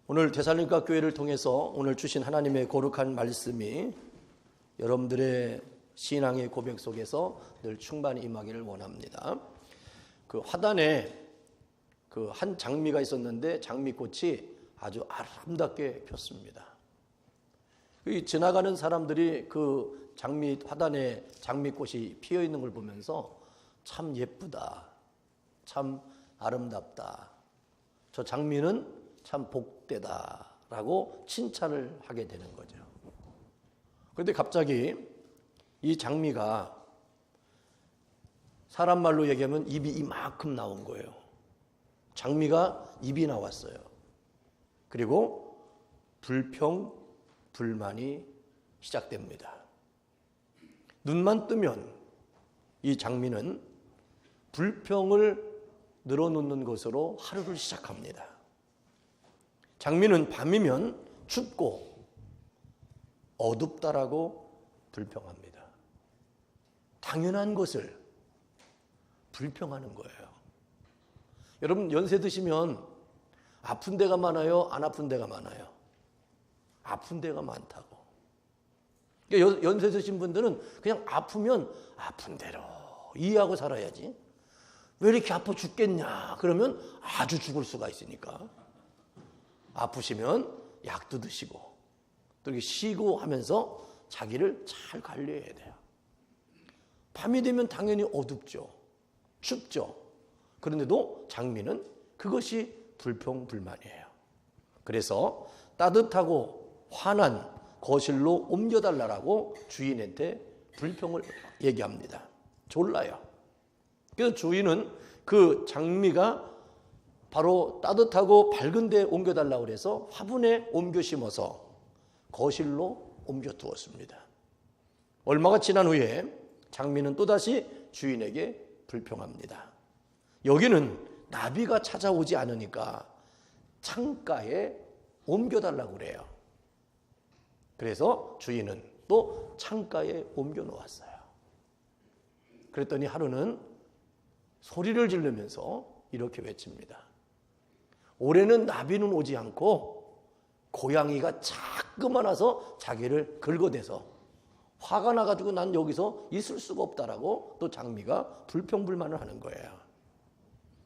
오늘 데살로니가 교회를 통해서 오늘 주신 하나님의 거룩한 말씀이 여러분들의 신앙의 고백 속에서 늘 충만히 임하기를 원합니다. 그 화단에 그 한 장미가 있었는데 장미꽃이 아주 아름답게 폈습니다. 지나가는 사람들이 그 화단에 장미꽃이 피어 있는 걸 보면서 참 예쁘다, 참 아름답다, 저 장미는 참 복되다라고 칭찬을 하게 되는 거죠. 그런데 갑자기 이 장미가 사람 말로 얘기하면 입이 이만큼 나온 거예요. 장미가 입이 나왔어요. 그리고 불평, 불만이 시작됩니다. 눈만 뜨면 이 장미는 불평을 늘어놓는 것으로 하루를 시작합니다. 장미는 밤이면 춥고 어둡다라고 불평합니다. 당연한 것을 불평하는 거예요. 여러분 연세 드시면 아픈 데가 많아요? 안 아픈 데가 많아요? 아픈 데가 많다고. 연세 드신 분들은 그냥 아프면 아픈 대로 이해하고 살아야지. 왜 이렇게 아파 죽겠냐? 그러면 아주 죽을 수가 있으니까. 아프시면 약도 드시고 또 이렇게 쉬고 하면서 자기를 잘 관리해야 돼요. 밤이 되면 당연히 어둡죠. 춥죠. 그런데도 장미는 그것이 불평불만이에요. 그래서 따뜻하고 환한 거실로 옮겨달라고 주인한테 불평을 얘기합니다. 졸라요. 그래서 주인은 그 장미가 바로 따뜻하고 밝은 데 옮겨달라고 그래서 화분에 옮겨 심어서 거실로 옮겨 두었습니다. 얼마가 지난 후에 장미는 또다시 주인에게 불평합니다. 여기는 나비가 찾아오지 않으니까 창가에 옮겨달라고 그래요. 그래서 주인은 또 창가에 옮겨 놓았어요. 그랬더니 하루는 소리를 지르면서 이렇게 외칩니다. 올해는 나비는 오지 않고 고양이가 자꾸만 와서 자기를 긁어대서 화가 나가지고 난 여기서 있을 수가 없다라고 또 장미가 불평불만을 하는 거예요.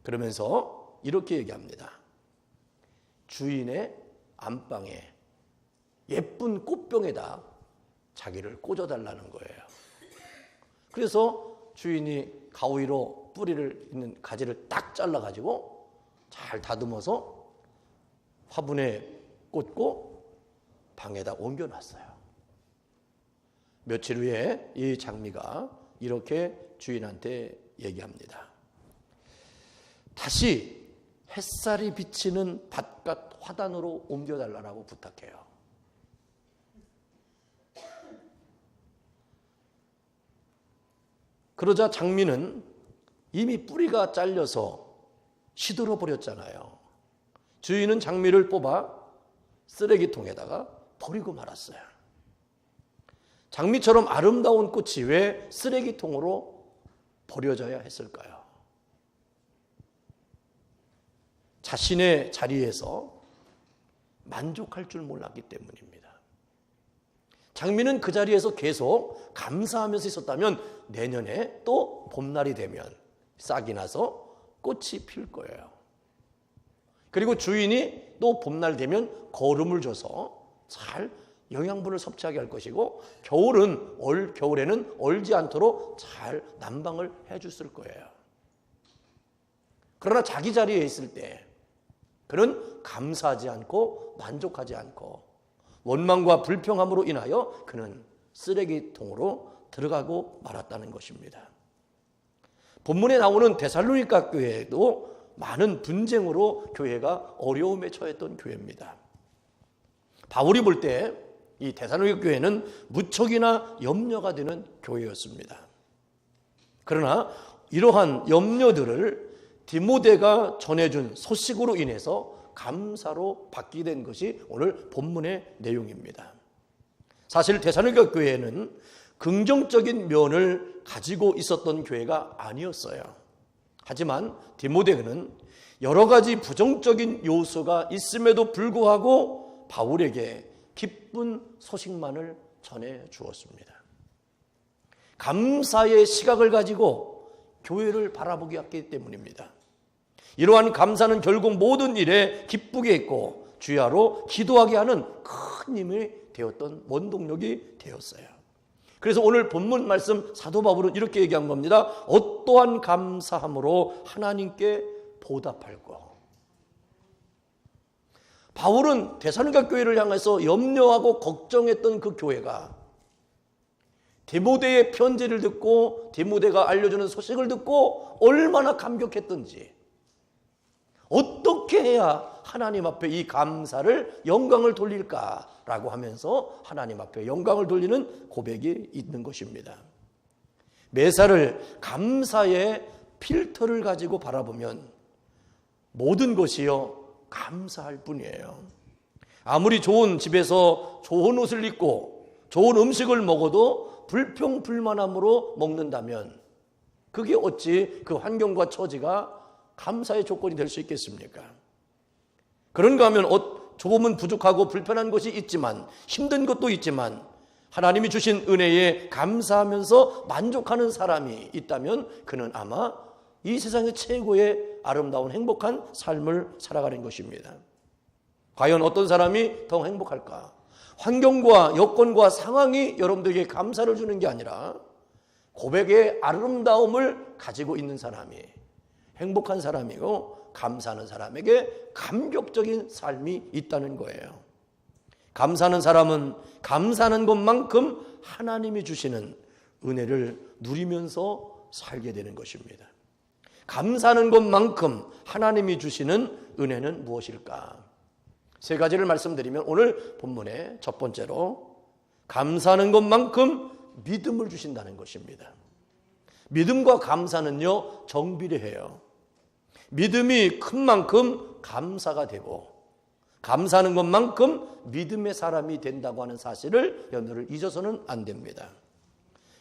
그러면서 이렇게 얘기합니다. 주인의 안방에 예쁜 꽃병에다 자기를 꽂아달라는 거예요. 그래서 주인이 가위로 뿌리를 있는 가지를 딱 잘라가지고 잘 다듬어서 화분에 꽂고 방에다 옮겨놨어요. 며칠 후에 이 장미가 이렇게 주인한테 얘기합니다. 다시 햇살이 비치는 바깥 화단으로 옮겨달라고 부탁해요. 그러자 장미는 이미 뿌리가 잘려서 시들어 버렸잖아요. 주인은 장미를 뽑아 쓰레기통에다가 버리고 말았어요. 장미처럼 아름다운 꽃이 왜 쓰레기통으로 버려져야 했을까요? 자신의 자리에서 만족할 줄 몰랐기 때문입니다. 장미는 그 자리에서 계속 감사하면서 있었다면 내년에 또 봄날이 되면 싹이 나서 꽃이 필 거예요. 그리고 주인이 또 봄날 되면 거름을 줘서 잘 영양분을 섭취하게 할 것이고 겨울에는 얼지 않도록 잘 난방을 해줬을 거예요. 그러나 자기 자리에 있을 때 그는 감사하지 않고 만족하지 않고 원망과 불평함으로 인하여 그는 쓰레기통으로 들어가고 말았다는 것입니다. 본문에 나오는 데살로니가 교회도 많은 분쟁으로 교회가 어려움에 처했던 교회입니다. 바울이 볼 때 이 데살로니가 교회는 무척이나 염려가 되는 교회였습니다. 그러나 이러한 염려들을 디모데가 전해준 소식으로 인해서 감사로 받게 된 것이 오늘 본문의 내용입니다. 사실 데살로니가 교회는 긍정적인 면을 가지고 있었던 교회가 아니었어요. 하지만 디모데는 여러 가지 부정적인 요소가 있음에도 불구하고 바울에게 기쁜 소식만을 전해 주었습니다. 감사의 시각을 가지고 교회를 바라보게 했기 때문입니다. 이러한 감사는 결국 모든 일에 기쁘게 했고 주야로 기도하게 하는 큰 힘이 되었던 원동력이 되었어요. 그래서 오늘 본문 말씀 사도 바울은 이렇게 얘기한 겁니다. 어떠한 감사함으로 하나님께 보답할고. 바울은 데살로니가 교회를 향해서 염려하고 걱정했던 그 교회가 디모데의 편지를 듣고 디모데가 알려주는 소식을 듣고 얼마나 감격했던지, 어떻게 해야 하나님 앞에 이 감사를 영광을 돌릴까라고 하면서 하나님 앞에 영광을 돌리는 고백이 있는 것입니다. 매사를 감사의 필터를 가지고 바라보면 모든 것이요 감사할 뿐이에요. 아무리 좋은 집에서 좋은 옷을 입고 좋은 음식을 먹어도 불평불만함으로 먹는다면 그게 어찌 그 환경과 처지가 감사의 조건이 될 수 있겠습니까? 그런가 하면 조금은 부족하고 불편한 것이 있지만, 힘든 것도 있지만 하나님이 주신 은혜에 감사하면서 만족하는 사람이 있다면 그는 아마 이 세상의 최고의 아름다운 행복한 삶을 살아가는 것입니다. 과연 어떤 사람이 더 행복할까? 환경과 여건과 상황이 여러분들에게 감사를 주는 게 아니라 고백의 아름다움을 가지고 있는 사람이 행복한 사람이고, 감사하는 사람에게 감격적인 삶이 있다는 거예요. 감사하는 사람은 감사하는 것만큼 하나님이 주시는 은혜를 누리면서 살게 되는 것입니다. 감사하는 것만큼 하나님이 주시는 은혜는 무엇일까? 세 가지를 말씀드리면 오늘 본문의 첫 번째로 감사하는 것만큼 믿음을 주신다는 것입니다. 믿음과 감사는요 정비례해요. 믿음이 큰 만큼 감사가 되고, 감사하는 것만큼 믿음의 사람이 된다고 하는 사실을 여러분들 잊어서는 안 됩니다.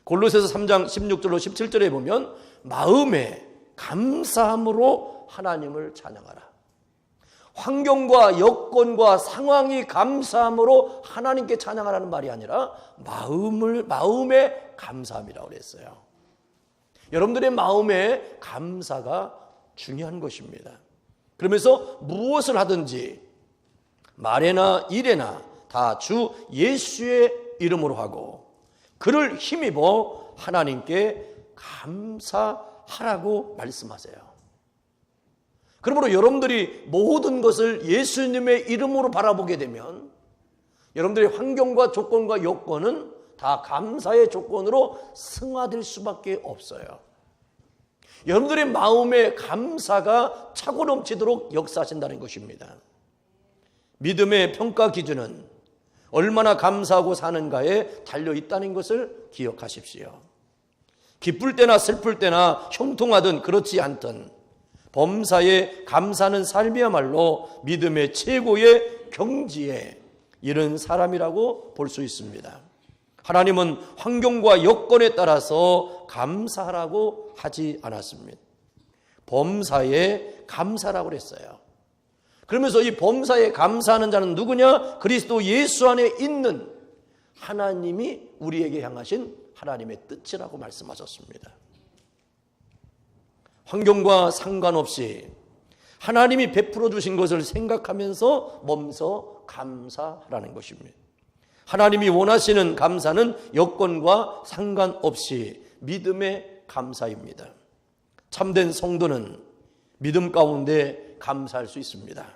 골로새서 3장 16절로 17절에 보면 마음에 감사함으로 하나님을 찬양하라. 환경과 여건과 상황이 감사함으로 하나님께 찬양하라는 말이 아니라 마음에 감사함이라고 그랬어요. 여러분들의 마음에 감사가 중요한 것입니다. 그러면서 무엇을 하든지 말에나 일에나 다 주 예수의 이름으로 하고 그를 힘입어 하나님께 감사하라고 말씀하세요. 그러므로 여러분들이 모든 것을 예수님의 이름으로 바라보게 되면 여러분들의 환경과 조건과 여건은 다 감사의 조건으로 승화될 수밖에 없어요. 여러분들의 마음에 감사가 차고 넘치도록 역사하신다는 것입니다. 믿음의 평가 기준은 얼마나 감사하고 사는가에 달려있다는 것을 기억하십시오. 기쁠 때나 슬플 때나 형통하든 그렇지 않든 범사에 감사하는 삶이야말로 믿음의 최고의 경지에 이른 사람이라고 볼 수 있습니다. 하나님은 환경과 여건에 따라서 감사하라고 하지 않았습니다. 범사에 감사라고 그랬어요. 그러면서 이 범사에 감사하는 자는 누구냐? 그리스도 예수 안에 있는 하나님이 우리에게 향하신 하나님의 뜻이라고 말씀하셨습니다. 환경과 상관없이 하나님이 베풀어 주신 것을 생각하면서 몸소 감사하라는 것입니다. 하나님이 원하시는 감사는 여건과 상관없이 믿음의 감사입니다. 참된 성도는 믿음 가운데 감사할 수 있습니다.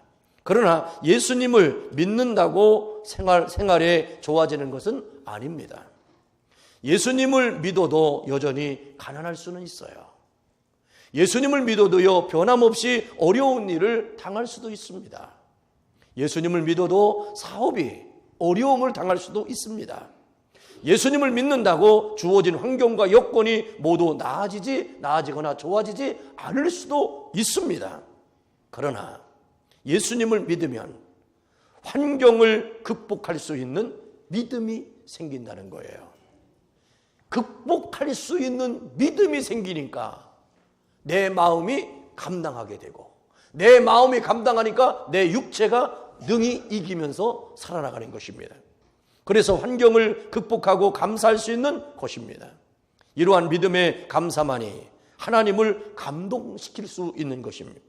그러나 예수님을 믿는다고 생활에 좋아지는 것은 아닙니다. 예수님을 믿어도 여전히 가난할 수는 있어요. 예수님을 믿어도요 변함없이 어려운 일을 당할 수도 있습니다. 예수님을 믿어도 사업이 어려움을 당할 수도 있습니다. 예수님을 믿는다고 주어진 환경과 여건이 모두 나아지거나 좋아지지 않을 수도 있습니다. 그러나 예수님을 믿으면 환경을 극복할 수 있는 믿음이 생긴다는 거예요. 극복할 수 있는 믿음이 생기니까 내 마음이 감당하게 되고, 내 마음이 감당하니까 내 육체가 능히 이기면서 살아나가는 것입니다. 그래서 환경을 극복하고 감사할 수 있는 것입니다. 이러한 믿음의 감사만이 하나님을 감동시킬 수 있는 것입니다.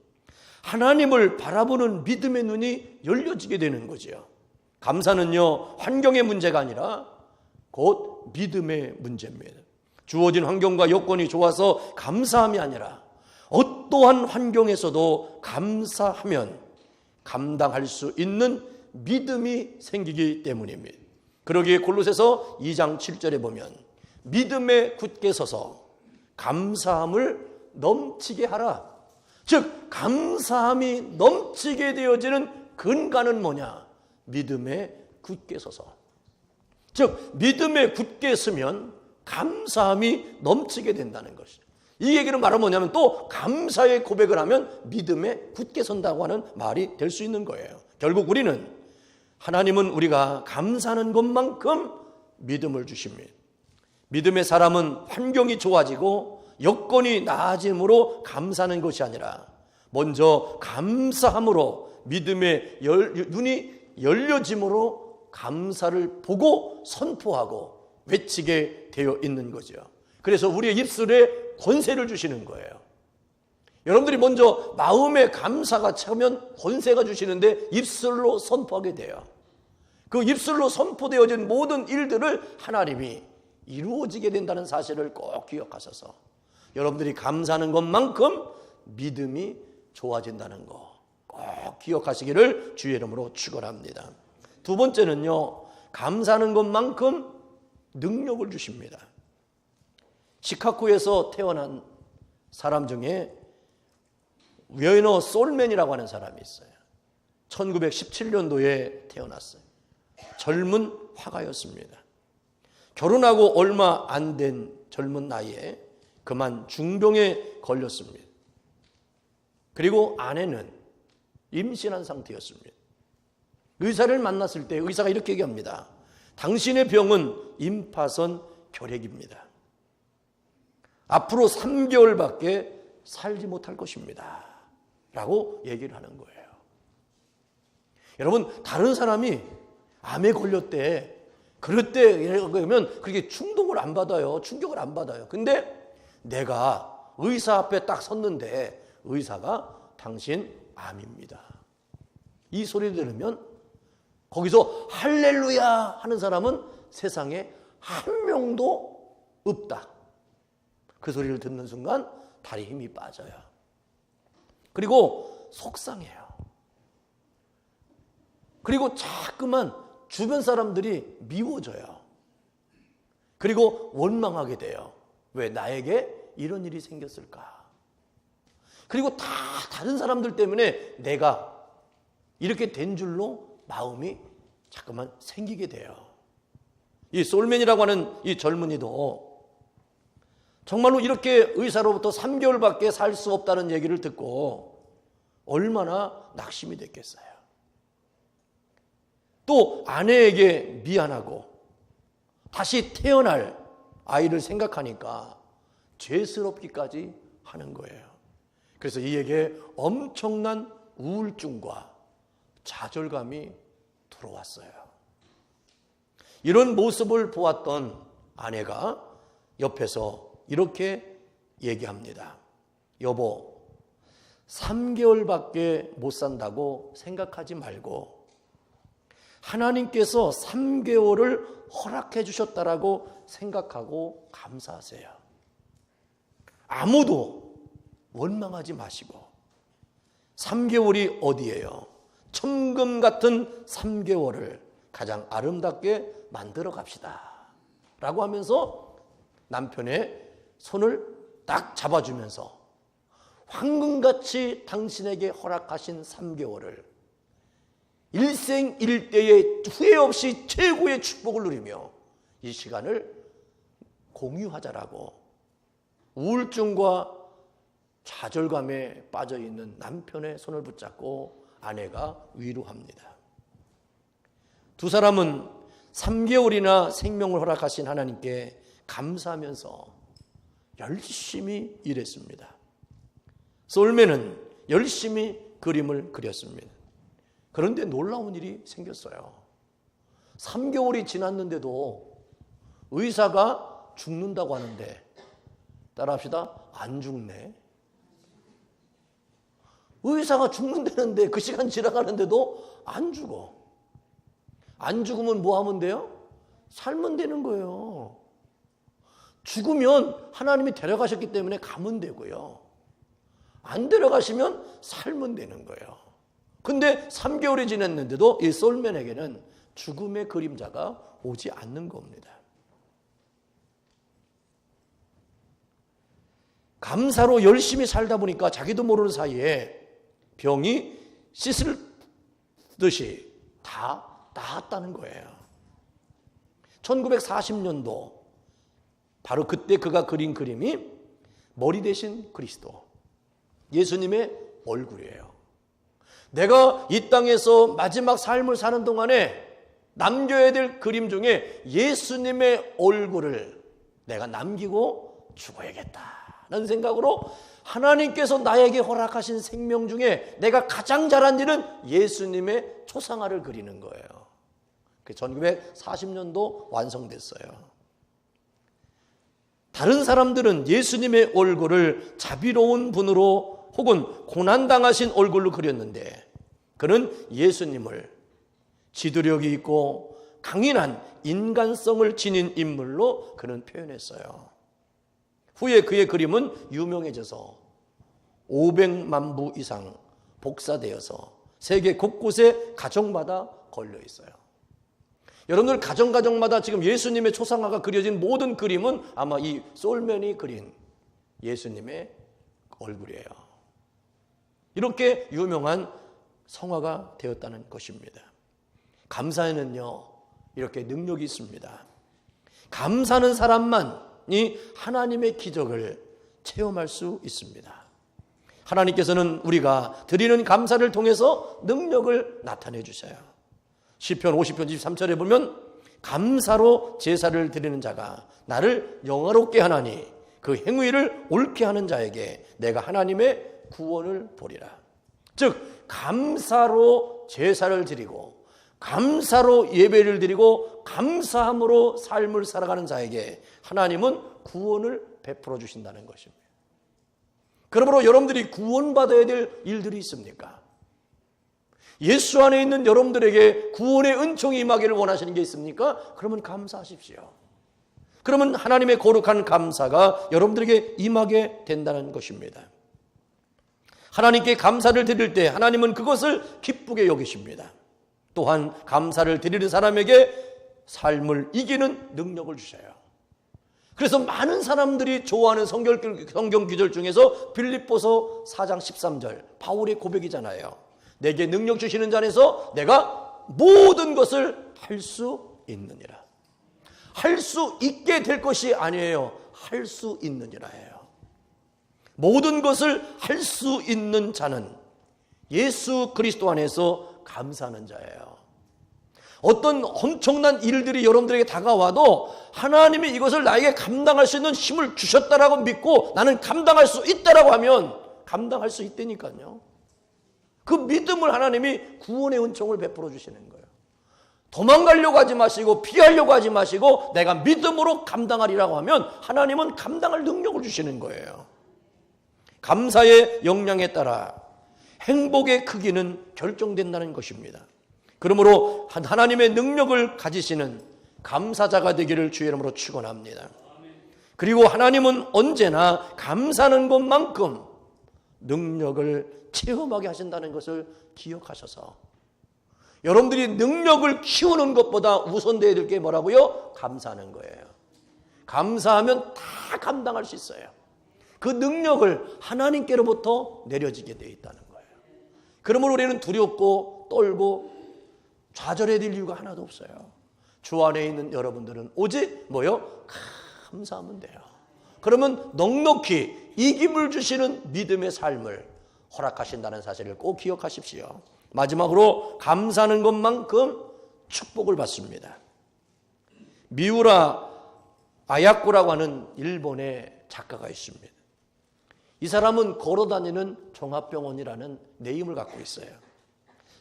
하나님을 바라보는 믿음의 눈이 열려지게 되는 거죠. 감사는요, 환경의 문제가 아니라 곧 믿음의 문제입니다. 주어진 환경과 여건이 좋아서 감사함이 아니라 어떠한 환경에서도 감사하면 감당할 수 있는 믿음이 생기기 때문입니다. 그러기에 골로새서 2장 7절에 보면 믿음에 굳게 서서 감사함을 넘치게 하라. 즉 감사함이 넘치게 되어지는 근간은 뭐냐? 믿음에 굳게 서서. 즉 믿음에 굳게 서면 감사함이 넘치게 된다는 것이죠. 이 얘기는 말은 뭐냐면 또 감사의 고백을 하면 믿음에 굳게 선다고 하는 말이 될 수 있는 거예요. 결국 우리는 하나님은 우리가 감사하는 것만큼 믿음을 주십니다. 믿음의 사람은 환경이 좋아지고 여건이 나아짐으로 감사하는 것이 아니라 먼저 감사함으로 믿음의 눈이 열려짐으로 감사를 보고 선포하고 외치게 되어 있는 거죠. 그래서 우리의 입술에 권세를 주시는 거예요. 여러분들이 먼저 마음에 감사가 차면 권세가 주시는데 입술로 선포하게 돼요. 그 입술로 선포되어진 모든 일들을 하나님이 이루어지게 된다는 사실을 꼭 기억하셔서 여러분들이 감사하는 것만큼 믿음이 좋아진다는 거 꼭 기억하시기를 주의 이름으로 축원합니다. 두 번째는요, 감사하는 것만큼 능력을 주십니다. 시카고에서 태어난 사람 중에 웨너 솔맨이라고 하는 사람이 있어요. 1917년도에 태어났어요. 젊은 화가였습니다. 결혼하고 얼마 안 된 젊은 나이에 그만 중병에 걸렸습니다. 그리고 아내는 임신한 상태였습니다. 의사를 만났을 때 의사가 이렇게 얘기합니다. 당신의 병은 임파선 결핵입니다. 앞으로 3개월밖에 살지 못할 것입니다. 라고 얘기를 하는 거예요. 여러분, 다른 사람이 암에 걸렸대. 그럴 때 그러면 그렇게 충동을 안 받아요. 충격을 안 받아요. 근데 내가 의사 앞에 딱 섰는데 의사가 당신 암입니다. 이 소리를 들으면 거기서 할렐루야 하는 사람은 세상에 한 명도 없다. 그 소리를 듣는 순간 다리 힘이 빠져요. 그리고 속상해요. 그리고 자꾸만 주변 사람들이 미워져요. 그리고 원망하게 돼요. 왜 나에게 이런 일이 생겼을까? 그리고 다 다른 사람들 때문에 내가 이렇게 된 줄로 마음이 자꾸만 생기게 돼요. 이 솔맨이라고 하는 이 젊은이도 정말로 이렇게 의사로부터 3개월밖에 살 수 없다는 얘기를 듣고 얼마나 낙심이 됐겠어요. 또 아내에게 미안하고 다시 태어날 아이를 생각하니까 죄스럽기까지 하는 거예요. 그래서 이에게 엄청난 우울증과 좌절감이 들어왔어요. 이런 모습을 보았던 아내가 옆에서 이렇게 얘기합니다. 여보, 3개월밖에 못 산다고 생각하지 말고 하나님께서 3개월을 허락해 주셨다라고 생각하고 감사하세요. 아무도 원망하지 마시고 3개월이 어디예요? 천금 같은 3개월을 가장 아름답게 만들어 갑시다 라고 하면서 남편의 손을 딱 잡아주면서 황금같이 당신에게 허락하신 3개월을 일생일대의 후회 없이 최고의 축복을 누리며 이 시간을 공유하자라고 우울증과 좌절감에 빠져있는 남편의 손을 붙잡고 아내가 위로합니다. 두 사람은 3개월이나 생명을 허락하신 하나님께 감사하면서 열심히 일했습니다. 솔맨은 열심히 그림을 그렸습니다. 그런데 놀라운 일이 생겼어요. 3개월이 지났는데도 의사가 죽는다고 하는데, 따라합시다. 안 죽네. 의사가 죽는다는데 그 시간 지나가는데도 안 죽어. 안 죽으면 뭐 하면 돼요? 살면 되는 거예요. 죽으면 하나님이 데려가셨기 때문에 가면 되고요. 안 데려가시면 살면 되는 거예요. 근데 3개월이 지났는데도 이 솔맨에게는 죽음의 그림자가 오지 않는 겁니다. 감사로 열심히 살다 보니까 자기도 모르는 사이에 병이 씻을 듯이 다 나았다는 거예요. 1940년도 바로 그때 그가 그린 그림이 머리 대신 그리스도, 예수님의 얼굴이에요. 내가 이 땅에서 마지막 삶을 사는 동안에 남겨야 될 그림 중에 예수님의 얼굴을 내가 남기고 죽어야겠다는 생각으로 하나님께서 나에게 허락하신 생명 중에 내가 가장 잘한 일은 예수님의 초상화를 그리는 거예요. 1940년도 완성됐어요. 다른 사람들은 예수님의 얼굴을 자비로운 분으로 혹은 고난당하신 얼굴로 그렸는데, 그는 예수님을 지도력이 있고 강인한 인간성을 지닌 인물로 그는 표현했어요. 후에 그의 그림은 유명해져서 500만 부 이상 복사되어서 세계 곳곳에 가정마다 걸려 있어요. 여러분들 가정마다 지금 예수님의 초상화가 그려진 모든 그림은 아마 이 솔맨이 그린 예수님의 얼굴이에요. 이렇게 유명한 성화가 되었다는 것입니다. 감사에는요, 이렇게 능력이 있습니다. 감사하는 사람만이 하나님의 기적을 체험할 수 있습니다. 하나님께서는 우리가 드리는 감사를 통해서 능력을 나타내 주셔요. 시편 50편 23절에 보면 감사로 제사를 드리는 자가 나를 영화롭게 하나니 그 행위를 옳게 하는 자에게 내가 하나님의 구원을 보리라. 즉 감사로 제사를 드리고 감사로 예배를 드리고 감사함으로 삶을 살아가는 자에게 하나님은 구원을 베풀어 주신다는 것입니다. 그러므로 여러분들이 구원받아야 될 일들이 있습니까? 예수 안에 있는 여러분들에게 구원의 은총이 임하기를 원하시는 게 있습니까? 그러면 감사하십시오. 그러면 하나님의 거룩한 감사가 여러분들에게 임하게 된다는 것입니다. 하나님께 감사를 드릴 때 하나님은 그것을 기쁘게 여기십니다. 또한 감사를 드리는 사람에게 삶을 이기는 능력을 주셔요. 그래서 많은 사람들이 좋아하는 성경 구절 중에서 빌립보서 4장 13절 바울의 고백이잖아요. 내게 능력 주시는 자 안에서 내가 모든 것을 할 수 있느니라. 할 수 있게 될 것이 아니에요. 할 수 있느니라예요. 모든 것을 할 수 있는 자는 예수 그리스도 안에서 감사하는 자예요. 어떤 엄청난 일들이 여러분들에게 다가와도 하나님이 이것을 나에게 감당할 수 있는 힘을 주셨다라고 믿고 나는 감당할 수 있다라고 하면 감당할 수 있다니까요. 그 믿음을 하나님이 구원의 은총을 베풀어 주시는 거예요. 도망가려고 하지 마시고 피하려고 하지 마시고 내가 믿음으로 감당하리라고 하면 하나님은 감당할 능력을 주시는 거예요. 감사의 역량에 따라 행복의 크기는 결정된다는 것입니다. 그러므로 하나님의 능력을 가지시는 감사자가 되기를 주의 이름으로 축원합니다. 그리고 하나님은 언제나 감사하는 것만큼 능력을 체험하게 하신다는 것을 기억하셔서 여러분들이 능력을 키우는 것보다 우선되어야 될 게 뭐라고요? 감사하는 거예요. 감사하면 다 감당할 수 있어요. 그 능력을 하나님께로부터 내려지게 되어 있다는 거예요. 그러므로 우리는 두렵고 떨고 좌절해야 될 이유가 하나도 없어요. 주 안에 있는 여러분들은 오직 뭐요? 감사하면 돼요. 그러면 넉넉히 이김을 주시는 믿음의 삶을 허락하신다는 사실을 꼭 기억하십시오. 마지막으로 감사하는 것만큼 축복을 받습니다. 미우라 아야코라고 하는 일본의 작가가 있습니다. 이 사람은 걸어다니는 종합병원이라는 네임을 갖고 있어요.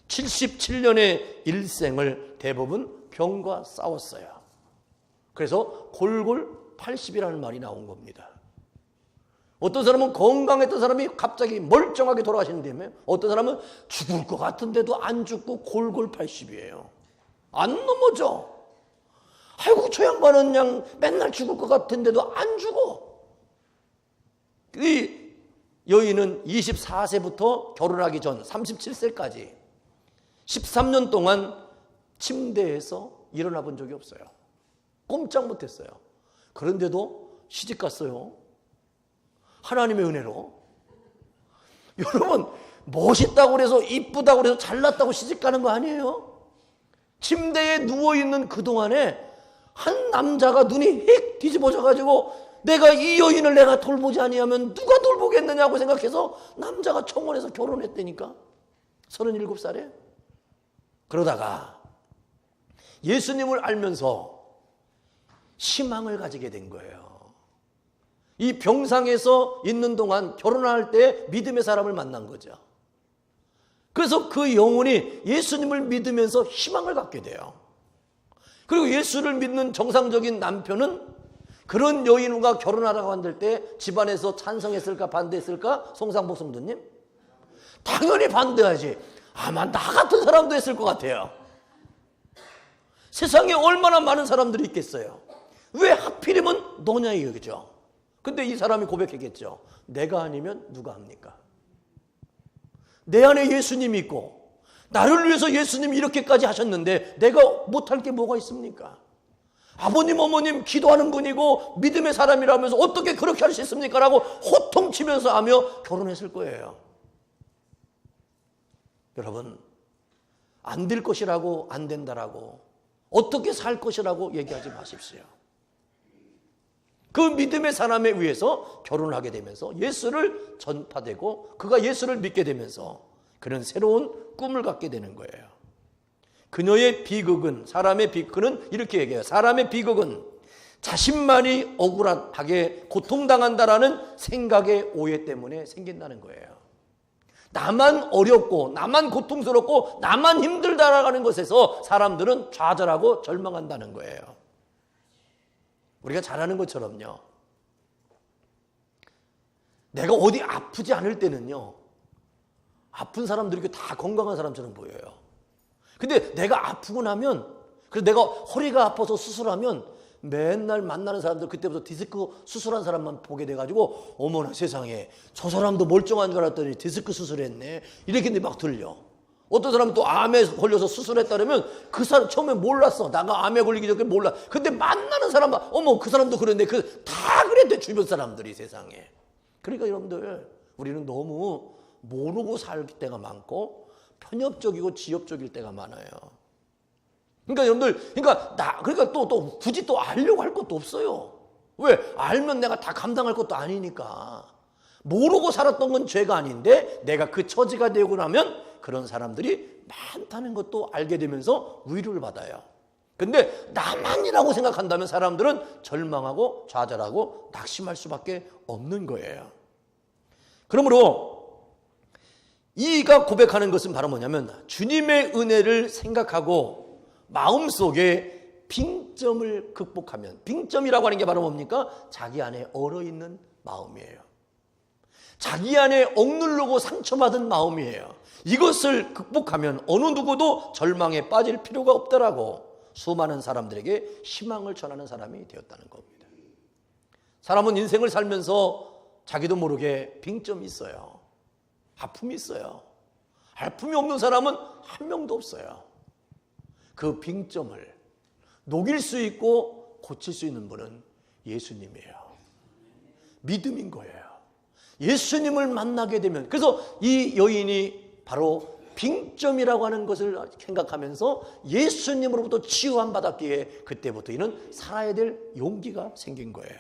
77년의 일생을 대부분 병과 싸웠어요. 그래서 골골 80이라는 말이 나온 겁니다. 어떤 사람은 건강했던 사람이 갑자기 멀쩡하게 돌아가시는데, 어떤 사람은 죽을 것 같은데도 안 죽고 골골 80이에요. 안 넘어져. 아이고 저 양반은 그냥 맨날 죽을 것 같은데도 안 죽어. 이 여인은 24세부터 결혼하기 전 37세까지 13년 동안 침대에서 일어나 본 적이 없어요. 꼼짝 못했어요. 그런데도 시집 갔어요. 하나님의 은혜로. 여러분, 멋있다고 그래서 이쁘다고 그래서 잘났다고 시집 가는 거 아니에요? 침대에 누워있는 그동안에 한 남자가 눈이 휙 뒤집어져가지고 내가 이 여인을 내가 돌보지 아니하면 누가 돌보겠느냐고 생각해서 남자가 청혼해서 결혼했다니까. 37살에. 그러다가 예수님을 알면서 희망을 가지게 된 거예요. 이 병상에서 있는 동안 결혼할 때 믿음의 사람을 만난 거죠. 그래서 그 영혼이 예수님을 믿으면서 희망을 갖게 돼요. 그리고 예수를 믿는 정상적인 남편은 그런 여인과 결혼하라고 한들 때 집안에서 찬성했을까 반대했을까? 송상복성도님? 당연히 반대하지. 아마 나 같은 사람도 했을 것 같아요. 세상에 얼마나 많은 사람들이 있겠어요. 왜 하필이면 너냐 이거죠. 근데 이 사람이 고백했겠죠. 내가 아니면 누가 합니까? 내 안에 예수님이 있고 나를 위해서 예수님이 이렇게까지 하셨는데 내가 못할 게 뭐가 있습니까? 아버님 어머님 기도하는 분이고 믿음의 사람이라면서 어떻게 그렇게 할 수 있습니까? 라고 호통치면서 하며 결혼했을 거예요. 여러분, 안 될 것이라고 안 된다라고 어떻게 살 것이라고 얘기하지 마십시오. 그 믿음의 사람에 의해서 결혼을 하게 되면서 예수를 전파되고 그가 예수를 믿게 되면서 그는 새로운 꿈을 갖게 되는 거예요. 그녀의 비극은 그는 이렇게 얘기해요. 사람의 비극은 자신만이 억울하게 고통당한다라는 생각의 오해 때문에 생긴다는 거예요. 나만 어렵고 나만 고통스럽고 나만 힘들다라는 것에서 사람들은 좌절하고 절망한다는 거예요. 우리가 잘 아는 것처럼요. 내가 어디 아프지 않을 때는요. 아픈 사람들이 다 건강한 사람처럼 보여요. 근데 내가 아프고 나면, 그래서 내가 허리가 아파서 수술하면 맨날 만나는 사람들 그때부터 디스크 수술한 사람만 보게 돼가지고 어머나 세상에 저 사람도 멀쩡한 줄 알았더니 디스크 수술했네. 이렇게 막 들려. 어떤 사람은 또 암에 걸려서 수술했다 그러면 그 사람 처음에 몰랐어. 나가 암에 걸리기 전에 몰라. 근데 만나는 사람만 어머 그 사람도 그랬네. 다 그랬대 주변 사람들이 세상에. 그러니까 여러분들 우리는 너무 모르고 살 때가 많고 편협적이고 지엽적일 때가 많아요. 그러니까 여러분들 그러니까 또 굳이 또 알려고 할 것도 없어요. 왜? 알면 내가 다 감당할 것도 아니니까. 모르고 살았던 건 죄가 아닌데 내가 그 처지가 되고 나면 그런 사람들이 많다는 것도 알게 되면서 위로를 받아요. 근데 나만이라고 생각한다면 사람들은 절망하고 좌절하고 낙심할 수밖에 없는 거예요. 그러므로 이가 고백하는 것은 바로 뭐냐면 주님의 은혜를 생각하고 마음속에 빙점을 극복하면, 빙점이라고 하는 게 바로 뭡니까? 자기 안에 얼어있는 마음이에요. 자기 안에 억누르고 상처받은 마음이에요. 이것을 극복하면 어느 누구도 절망에 빠질 필요가 없다라고 수많은 사람들에게 희망을 전하는 사람이 되었다는 겁니다. 사람은 인생을 살면서 자기도 모르게 빙점이 있어요. 아픔이 있어요. 아픔이 없는 사람은 한 명도 없어요. 그 빙점을 녹일 수 있고 고칠 수 있는 분은 예수님이에요. 믿음인 거예요. 예수님을 만나게 되면, 그래서 이 여인이 바로 빙점이라고 하는 것을 생각하면서 예수님으로부터 치유함 받았기에 그때부터 이는 살아야 될 용기가 생긴 거예요.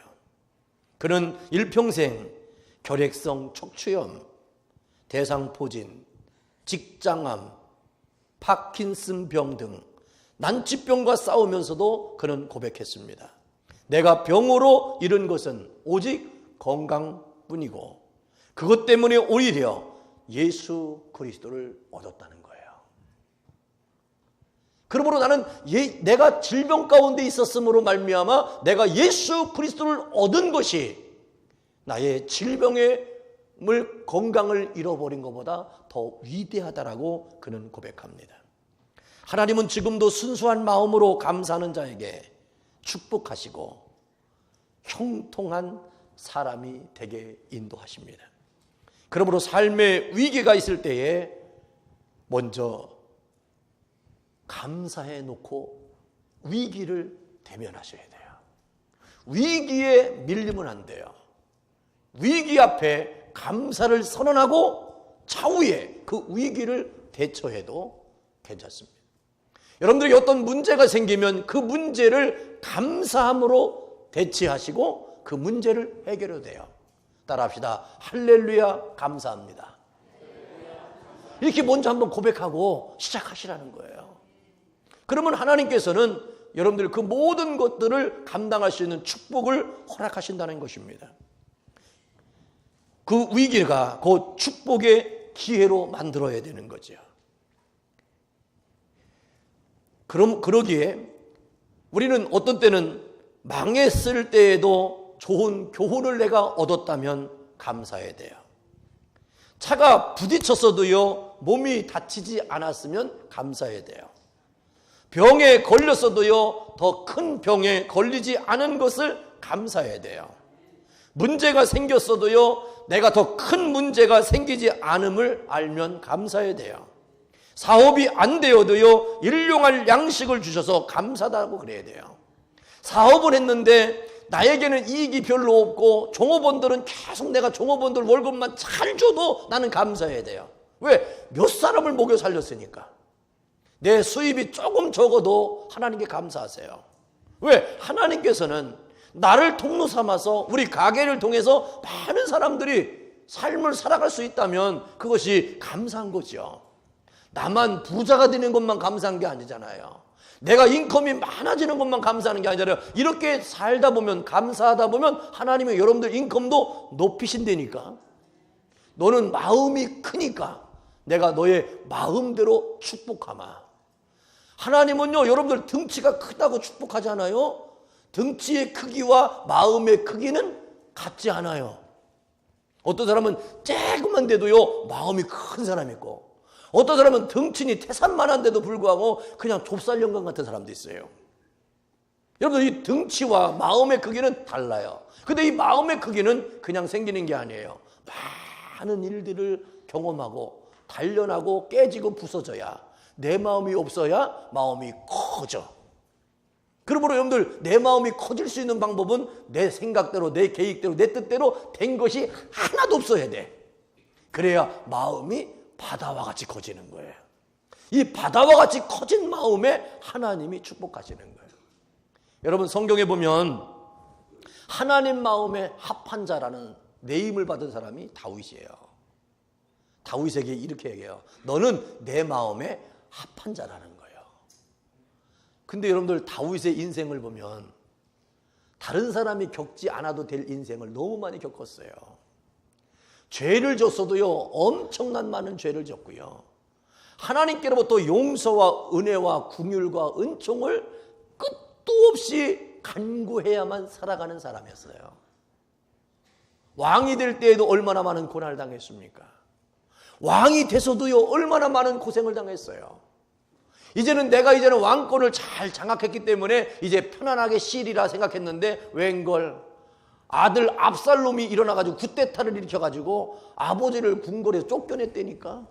그는 일평생 결핵성 척추염, 대상포진, 직장암, 파킨슨 병 등 난치병과 싸우면서도 그는 고백했습니다. 내가 병으로 잃은 것은 오직 건강뿐이고 그것 때문에 오히려 예수 그리스도를 얻었다는 거예요. 그러므로 나는 내가 질병 가운데 있었으므로 말미암아 내가 예수 그리스도를 얻은 것이 나의 건강을 잃어버린 것보다 더 위대하다라고 그는 고백합니다. 하나님은 지금도 순수한 마음으로 감사하는 자에게 축복하시고 형통한 사람이 되게 인도하십니다. 그러므로 삶의 위기가 있을 때에 먼저 감사해 놓고 위기를 대면하셔야 돼요. 위기에 밀리면 안 돼요. 위기 앞에 감사를 선언하고 차후에 그 위기를 대처해도 괜찮습니다. 여러분들이 어떤 문제가 생기면 그 문제를 감사함으로 대치하시고 그 문제를 해결해도 돼요. 따라합시다. 할렐루야, 감사합니다. 이렇게 먼저 한번 고백하고 시작하시라는 거예요. 그러면 하나님께서는 여러분들 그 모든 것들을 감당할 수 있는 축복을 허락하신다는 것입니다. 그 위기가 곧 축복의 기회로 만들어야 되는 거죠. 그러기에 우리는 어떤 때는 망했을 때에도 좋은 교훈을 내가 얻었다면 감사해야 돼요. 차가 부딪혔어도요, 몸이 다치지 않았으면 감사해야 돼요. 병에 걸렸어도요, 더 큰 병에 걸리지 않은 것을 감사해야 돼요. 문제가 생겼어도요, 내가 더 큰 문제가 생기지 않음을 알면 감사해야 돼요. 사업이 안 되어도요, 일용할 양식을 주셔서 감사하다고 그래야 돼요. 사업을 했는데 나에게는 이익이 별로 없고 종업원들은 계속 내가 종업원들 월급만 잘 줘도 나는 감사해야 돼요. 왜? 몇 사람을 먹여 살렸으니까. 내 수입이 조금 적어도 하나님께 감사하세요. 왜? 하나님께서는 나를 통로 삼아서 우리 가게를 통해서 많은 사람들이 삶을 살아갈 수 있다면 그것이 감사한 거죠. 나만 부자가 되는 것만 감사한 게 아니잖아요. 내가 인컴이 많아지는 것만 감사하는 게 아니잖아요. 이렇게 살다 보면, 감사하다 보면 하나님이 여러분들 인컴도 높이신다니까. 너는 마음이 크니까 내가 너의 마음대로 축복하마. 하나님은요, 여러분들 등치가 크다고 축복하잖아요. 등치의 크기와 마음의 크기는 같지 않아요. 어떤 사람은 조그만데도요 마음이 큰 사람이 있고, 어떤 사람은 등치니 태산만한데도 불구하고 그냥 좁쌀 영광 같은 사람도 있어요. 여러분, 이 등치와 마음의 크기는 달라요. 근데 이 마음의 크기는 그냥 생기는 게 아니에요. 많은 일들을 경험하고 단련하고 깨지고 부서져야, 내 마음이 없어야 마음이 커져. 그러므로 여러분들, 내 마음이 커질 수 있는 방법은 내 생각대로, 내 계획대로, 내 뜻대로 된 것이 하나도 없어야 돼. 그래야 마음이 바다와 같이 커지는 거예요. 이 바다와 같이 커진 마음에 하나님이 축복하시는 거예요. 여러분, 성경에 보면 하나님 마음에 합한 자라는 네임을 받은 사람이 다윗이에요. 다윗에게 이렇게 얘기해요. 너는 내 마음에 합한 자라는 거예요. 근데 여러분들, 다윗의 인생을 보면 다른 사람이 겪지 않아도 될 인생을 너무 많이 겪었어요. 죄를 졌어도요, 엄청난 많은 죄를 졌고요. 하나님께로부터 용서와 은혜와 긍휼과 은총을 끝도 없이 간구해야만 살아가는 사람이었어요. 왕이 될 때에도 얼마나 많은 고난을 당했습니까? 왕이 돼서도요, 얼마나 많은 고생을 당했어요. 이제는 왕권을 잘 장악했기 때문에 이제 편안하게 쉬리라 생각했는데 웬걸, 아들 압살롬이 일어나가지고 쿠데타를 일으켜가지고 아버지를 궁궐에서 쫓겨냈다니까.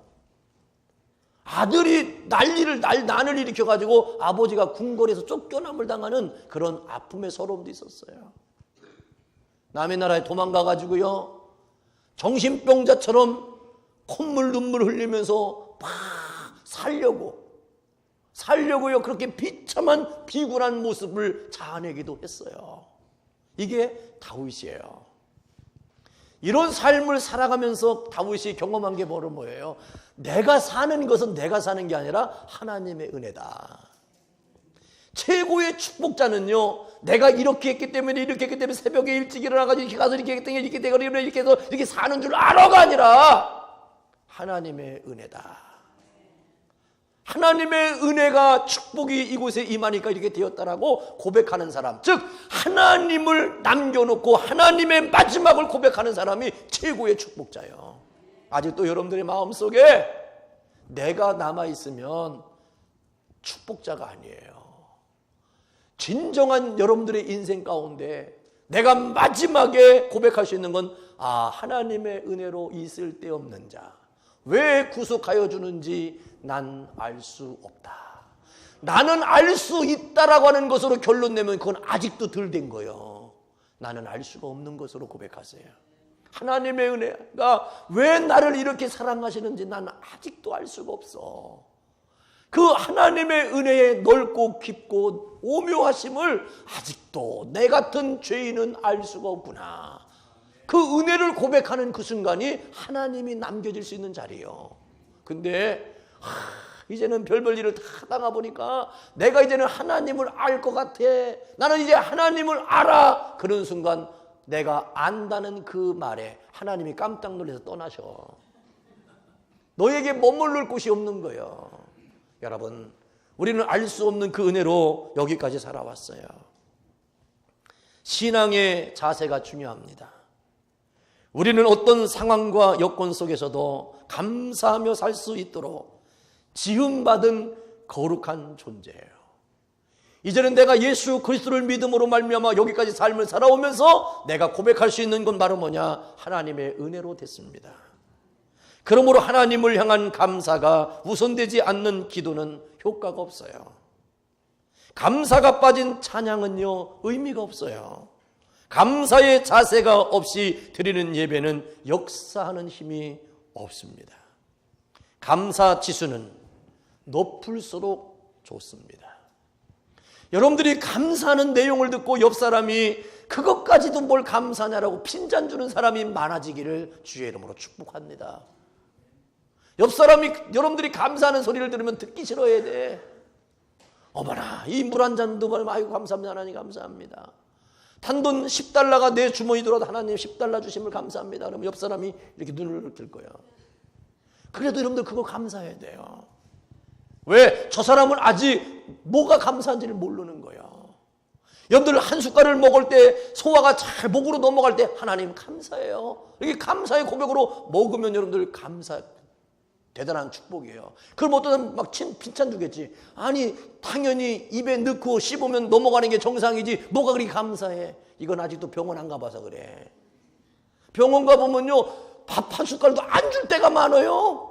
아들이 난을 일으켜가지고 아버지가 궁궐에서 쫓겨남을 당하는 그런 아픔의 서러움도 있었어요. 남의 나라에 도망가가지고요, 정신병자처럼 콧물 눈물 흘리면서 막 살려고요, 그렇게 비참한 비굴한 모습을 자아내기도 했어요. 이게 다윗이에요. 이런 삶을 살아가면서 다윗이 경험한 게 바로 뭐예요? 내가 사는 것은 내가 사는 게 아니라 하나님의 은혜다. 최고의 축복자는요, 내가 이렇게 했기 때문에 새벽에 일찍 일어나가지고 이렇게 가서 이렇게 했더니 이렇게 되거나 이렇게 해서 이렇게 사는 줄 알아가 아니라 하나님의 은혜다. 하나님의 은혜가 축복이 이곳에 임하니까 이렇게 되었다라고 고백하는 사람, 즉 하나님을 남겨놓고 하나님의 마지막을 고백하는 사람이 최고의 축복자예요. 아직도 여러분들의 마음속에 내가 남아있으면 축복자가 아니에요. 진정한 여러분들의 인생 가운데 내가 마지막에 고백할 수 있는 건 하나님의 은혜로 있을 데 없는 자, 왜 구속하여 주는지 난 알 수 없다. 나는 알 수 있다라고 하는 것으로 결론 내면 그건 아직도 덜 된 거예요. 나는 알 수가 없는 것으로 고백하세요. 하나님의 은혜가 왜 나를 이렇게 사랑하시는지 난 아직도 알 수가 없어. 그 하나님의 은혜의 넓고 깊고 오묘하심을 아직도 내 같은 죄인은 알 수가 없구나. 그 은혜를 고백하는 그 순간이 하나님이 남겨질 수 있는 자리예요. 근데 이제는 별별 일을 다 당해보니까 내가 이제는 하나님을 알 것 같아. 나는 이제 하나님을 알아. 그런 순간 내가 안다는 그 말에 하나님이 깜짝 놀라서 떠나셔. 너에게 머물러 곳이 없는 거예요. 여러분, 우리는 알 수 없는 그 은혜로 여기까지 살아왔어요. 신앙의 자세가 중요합니다. 우리는 어떤 상황과 여건 속에서도 감사하며 살 수 있도록 지음받은 거룩한 존재예요. 이제는 내가 예수 그리스도를 믿음으로 말미암아 여기까지 삶을 살아오면서 내가 고백할 수 있는 건 바로 뭐냐? 하나님의 은혜로 됐습니다. 그러므로 하나님을 향한 감사가 우선되지 않는 기도는 효과가 없어요. 감사가 빠진 찬양은요, 의미가 없어요. 감사의 자세가 없이 드리는 예배는 역사하는 힘이 없습니다. 감사 지수는 높을수록 좋습니다. 여러분들이 감사하는 내용을 듣고 옆 사람이 그것까지도 뭘 감사냐라고 핀잔 주는 사람이 많아지기를 주의 이름으로 축복합니다. 옆 사람이 여러분들이 감사하는 소리를 들으면 듣기 싫어야 돼. 어머나, 이 물 한 잔도 아이고 감사합니다. 하나님 감사합니다. 단돈 10달러가 내 주머니 들어도 하나님 10달러 주심을 감사합니다. 그러면 옆 사람이 이렇게 눈을 뜰 거예요. 그래도 여러분들 그거 감사해야 돼요. 왜? 저 사람은 아직 뭐가 감사한지를 모르는 거예요. 여러분들 한 숟갈을 먹을 때 소화가 잘 목으로 넘어갈 때 하나님 감사해요. 이렇게 감사의 고백으로 먹으면 여러분들 감사 대단한 축복이에요. 그럼 어떤 사람 막 칭찬 주겠지. 아니 당연히 입에 넣고 씹으면 넘어가는 게 정상이지 뭐가 그리 감사해. 이건 아직도 병원 안 가봐서 그래. 병원 가보면요 밥 한 숟갈도 안 줄 때가 많아요.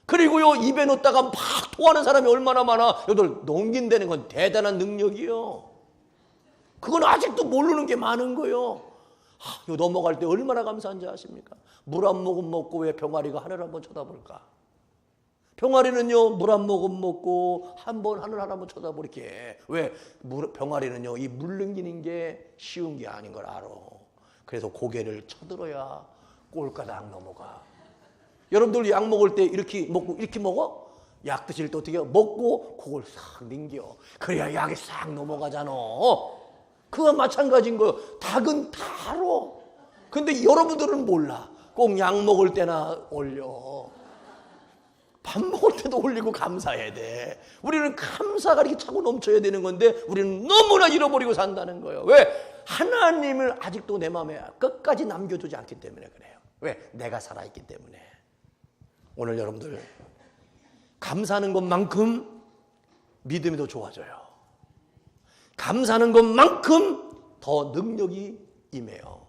그리고요 입에 넣었다가 막 토하는 사람이 얼마나 많아. 여러분들 넘긴다는 건 대단한 능력이요. 그건 아직도 모르는 게 많은 거예요. 이거 넘어갈 때 얼마나 감사한지 아십니까? 물 한 모금 먹고 왜 병아리가 하늘 한번 쳐다볼까? 병아리는요 물 한 모금 먹고 한번 하늘 한번 쳐다보게. 왜? 병아리는요 이 물 넘기는 게 쉬운 게 아닌 걸 알아. 그래서 고개를 쳐들어야 꼴가닥 넘어가. 여러분들 약 먹을 때 이렇게 먹고 이렇게 먹어? 약 드실 때 어떻게 해요? 먹고 그걸 싹 넘겨. 그래야 약이 싹 넘어가잖아. 그거 마찬가지인 거예요. 닭은 다 알아. 근데 여러분들은 몰라. 꼭 약 먹을 때나 올려. 밥 먹을 때도 올리고 감사해야 돼. 우리는 감사가 이렇게 차고 넘쳐야 되는 건데 우리는 너무나 잃어버리고 산다는 거예요. 왜? 하나님을 아직도 내 마음에 끝까지 남겨두지 않기 때문에 그래요. 왜? 내가 살아있기 때문에. 오늘 여러분들 감사하는 것만큼 믿음이 더 좋아져요. 감사하는 것만큼 더 능력이 임해요.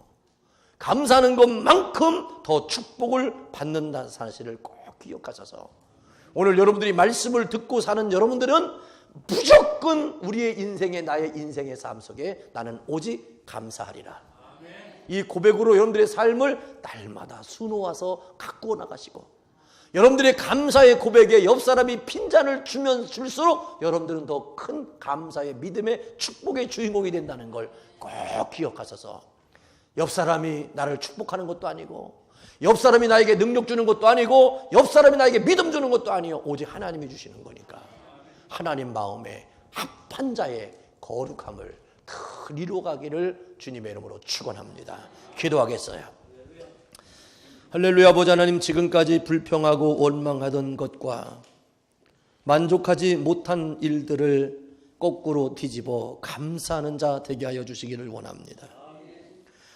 감사하는 것만큼 더 축복을 받는다는 사실을 꼭 기억하셔서 오늘 여러분들이 말씀을 듣고 사는 여러분들은 무조건 우리의 인생의 나의 인생의 삶 속에 나는 오직 감사하리라. 이 고백으로 여러분들의 삶을 날마다 수놓아서 갖고 나가시고 여러분들의 감사의 고백에 옆 사람이 핀잔을 주면 줄수록 여러분들은 더 큰 감사의 믿음의 축복의 주인공이 된다는 걸 꼭 기억하셔서 옆 사람이 나를 축복하는 것도 아니고 옆 사람이 나에게 능력 주는 것도 아니고 옆 사람이 나에게 믿음 주는 것도 아니요 오직 하나님이 주시는 거니까 하나님 마음에 합한 자의 거룩함을 늘 이루어가기를 주님의 이름으로 축원합니다. 기도하겠어요. 할렐루야. 아버지 하나님, 지금까지 불평하고 원망하던 것과 만족하지 못한 일들을 거꾸로 뒤집어 감사하는 자 되게 하여 주시기를 원합니다.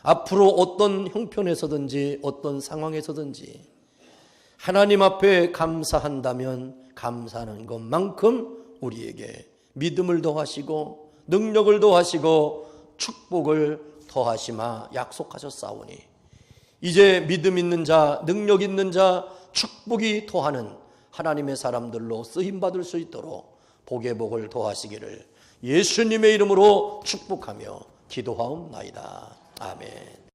앞으로 어떤 형편에서든지 어떤 상황에서든지 하나님 앞에 감사한다면 감사하는 것만큼 우리에게 믿음을 더하시고 능력을 더하시고 축복을 더하시마 약속하셨사오니 이제 믿음 있는 자, 능력 있는 자, 축복이 더하는 하나님의 사람들로 쓰임받을 수 있도록 복의 복을 더하시기를 예수님의 이름으로 축복하며 기도하옵나이다. 아멘.